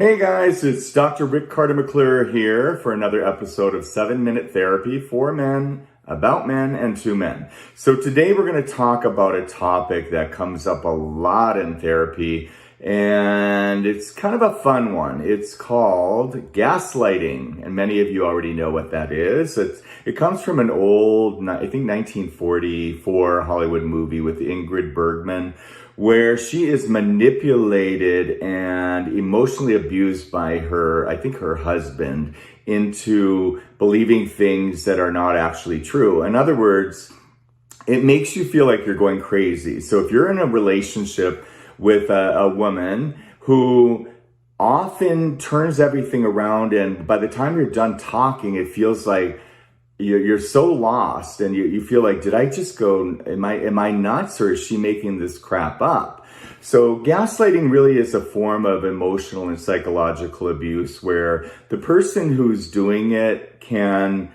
Hey guys, it's Dr. Rick Carter McClure here for another episode of 7-Minute Therapy for Men, about men, and to men. So today we're going to talk about a topic that comes up a lot in therapy, and it's kind of a fun one. It's called gaslighting, and many of you already know what that is. It comes from an old, I think 1944 Hollywood movie with Ingrid Bergman, where she is manipulated and emotionally abused by her husband, into believing things that are not actually true. In other words, it makes you feel like you're going crazy. So if you're in a relationship with a woman who often turns everything around, and by the time you're done talking, it feels like you're so lost, and you feel like, did I just go, am I nuts, or is she making this crap up? So gaslighting really is a form of emotional and psychological abuse where the person who's doing it can,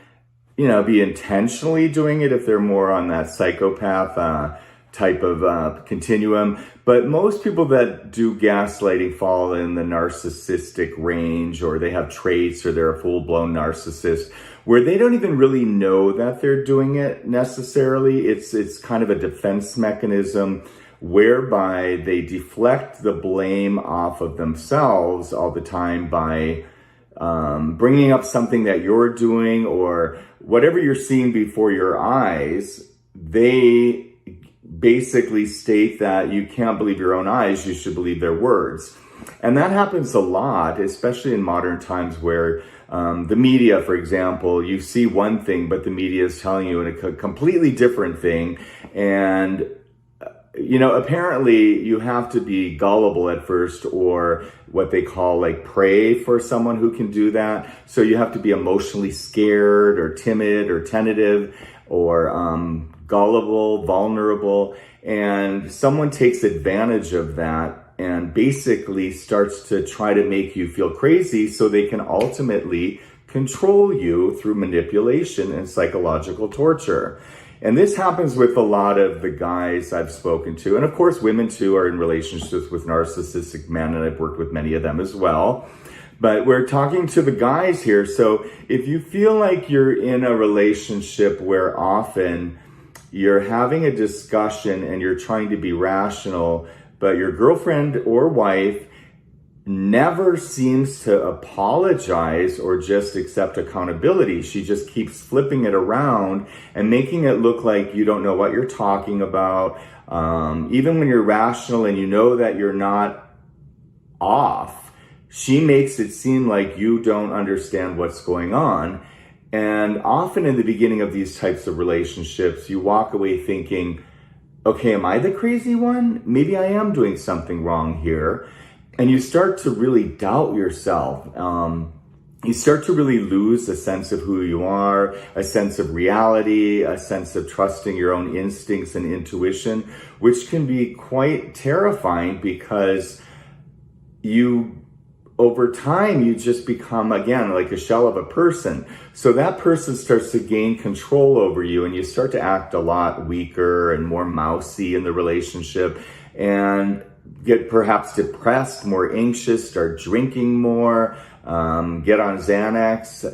be intentionally doing it if they're more on that psychopath type of continuum. But most people that do gaslighting fall in the narcissistic range, or they have traits, or they're a full-blown narcissist, where they don't even really know that they're doing it necessarily. It's kind of a defense mechanism whereby they deflect the blame off of themselves all the time by bringing up something that you're doing or whatever you're seeing before your eyes. They basically state that you can't believe your own eyes, you should believe their words. And that happens a lot, especially in modern times where the media, for example, you see one thing, but the media is telling you a completely different thing. And, apparently you have to be gullible at first, or what they call pray for someone who can do that. So you have to be emotionally scared or timid or tentative or gullible, vulnerable, and someone takes advantage of that and basically starts to try to make you feel crazy so they can ultimately control you through manipulation and psychological torture. And this happens with a lot of the guys I've spoken to, and of course women too are in relationships with narcissistic men, and I've worked with many of them as well. But we're talking to the guys here. So if you feel like you're in a relationship where often you're having a discussion and you're trying to be rational, but your girlfriend or wife never seems to apologize or just accept accountability. She just keeps flipping it around and making it look like you don't know what you're talking about. Even when you're rational and you know that you're not off, she makes it seem like you don't understand what's going on. And often in the beginning of these types of relationships, you walk away thinking, okay, am I the crazy one? Maybe I am doing something wrong here. And you start to really doubt yourself. You start to really lose a sense of who you are, a sense of reality, a sense of trusting your own instincts and intuition, which can be quite terrifying because over time, you just become, again, like a shell of a person. So that person starts to gain control over you, and you start to act a lot weaker and more mousy in the relationship, and get perhaps depressed, more anxious, start drinking more, get on Xanax,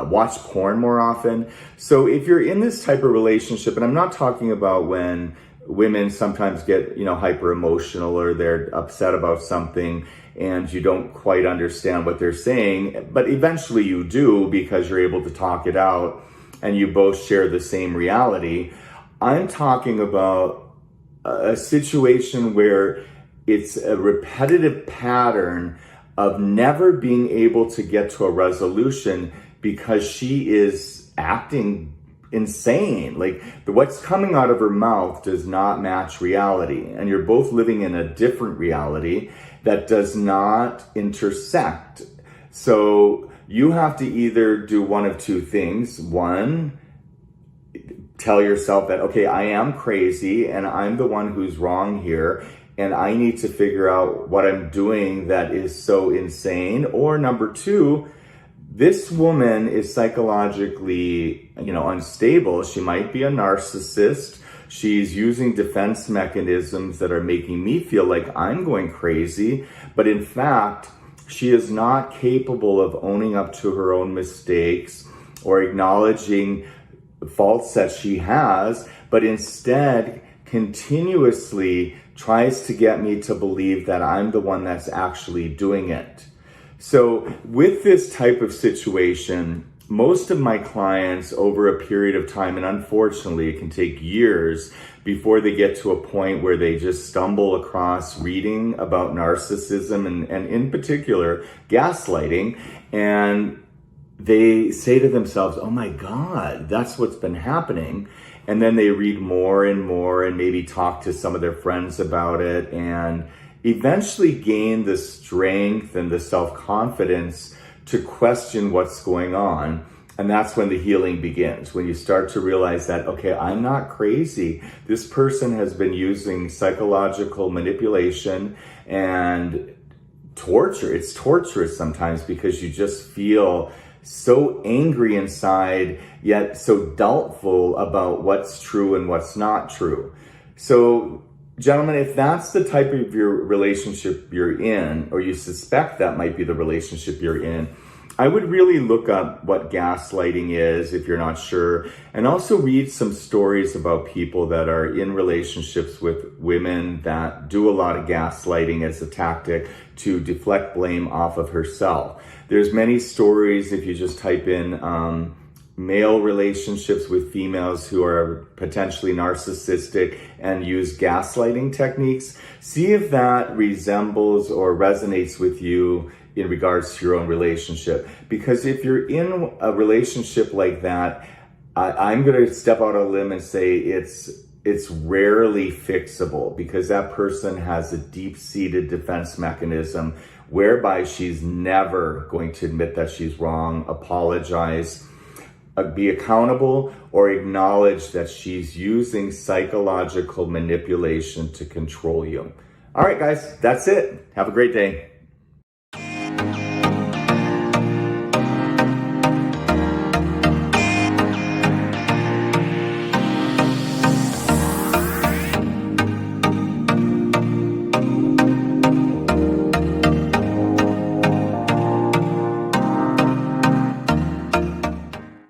watch porn more often. So if you're in this type of relationship, and I'm not talking about when women sometimes get, hyper emotional, or they're upset about something and you don't quite understand what they're saying, but eventually you do because you're able to talk it out and you both share the same reality. I'm talking about a situation where it's a repetitive pattern of never being able to get to a resolution because she is acting insane. What's coming out of her mouth does not match reality, and you're both living in a different reality that does not intersect. So you have to either do one of two things. One, tell yourself that, okay, I am crazy and I'm the one who's wrong here, and I need to figure out what I'm doing that is so insane. Or number two, this woman is psychologically, unstable. She might be a narcissist. She's using defense mechanisms that are making me feel like I'm going crazy. But in fact, She is not capable of owning up to her own mistakes or acknowledging faults that she has, but instead continuously tries to get me to believe that I'm the one that's actually doing it. So with this type of situation, most of my clients over a period of time, and unfortunately it can take years before they get to a point where they just stumble across reading about narcissism and in particular gaslighting, and they say to themselves, oh my God, that's what's been happening. And then they read more and more and maybe talk to some of their friends about it and eventually gain the strength and the self-confidence to question what's going on. And that's when the healing begins, when you start to realize that, okay, I'm not crazy. This person has been using psychological manipulation and torture. It's torturous sometimes because you just feel so angry inside, yet so doubtful about what's true and what's not true. So, gentlemen, if that's the type of your relationship you're in, or you suspect that might be the relationship you're in, I would really look up what gaslighting is if you're not sure, and also read some stories about people that are in relationships with women that do a lot of gaslighting as a tactic to deflect blame off of herself. There's many stories if you just type in male relationships with females who are potentially narcissistic and use gaslighting techniques. See if that resembles or resonates with you in regards to your own relationship. Because if you're in a relationship like that, I'm going to step out on a limb and say it's rarely fixable, because that person has a deep-seated defense mechanism whereby she's never going to admit that she's wrong, apologize, be accountable, or acknowledge that she's using psychological manipulation to control you. All right, guys, that's it. Have a great day.